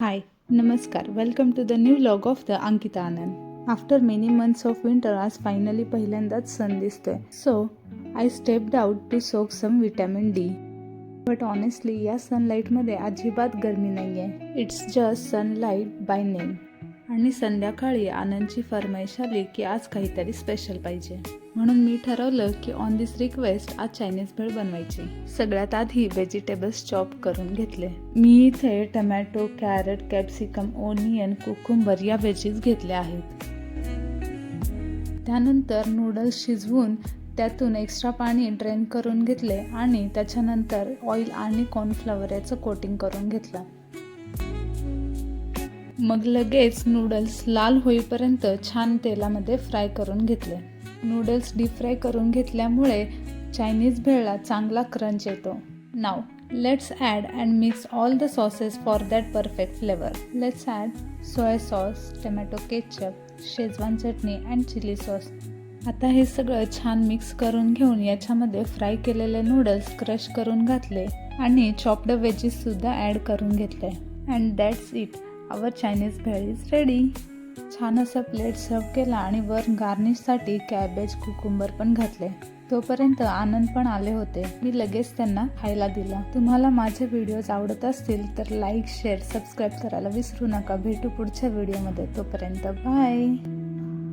Hi, Namaskar. Welcome to the new vlog of the Ankita Anand. After many months of winter, आज finally पहिल्यांदाच sun दिसतोय. So, I stepped out to soak some vitamin D. But honestly, या sunlight मध्ये अजिबात गरमी नाहीये. It's just sunlight by name. आणि संध्याकाळी आनंदची फरमाईश आली की आज काहीतरी स्पेशल पाहिजे. म्हणून मी ठरवलं की ऑन दिस रिक्वेस्ट आज चायनीज भेळ बनवायची. सगळ्यात आधी व्हेजिटेबल्स चॉप करून घेतले. मी इथे tomato, carrot, capsicum, onion, cucumber या व्हेजीज घेतल्या आहेत. त्यानंतर नूडल्स शिजवून त्यातून एक्स्ट्रा पाणी ड्रेन करून घेतले आणि त्याच्यानंतर ऑइल आणि कॉर्नफ्लॉवर याचं कोटिंग करून घेतलं. मग लगेच नूडल्स लाल होईपर्यंत छान तेलामध्ये फ्राय करून घेतले. नूडल्स डीप फ्राय करून घेतल्यामुळे चायनीज भेळला चांगला क्रंच येतो. Now let's add and mix all the sauces for that perfect flavour. Let's add soya sauce, tomato ketchup, schezwan chutney and chilli sauce. आता हे सगळं छान मिक्स करून घेऊन याच्यामध्ये फ्राय केलेले नूडल्स क्रश करून घातले आणि चॉप्ड व्हेजीससुद्धा ॲड करून घेतले. And that's it, our Chinese bhel is ready. छान असा प्लेट सर्व केला आणि वर गार्निशसाठी कॅबेज, कुकुंबर पण घातले. तोपर्यंत आनंद पण आले होते. मी लगेच त्यांना खायला दिला. तुम्हाला माझे व्हिडिओज आवडत असतील तर लाईक, शेअर, सबस्क्राईब करायला विसरू नका. भेटू पुढच्या व्हिडिओमध्ये. तोपर्यंत बाय.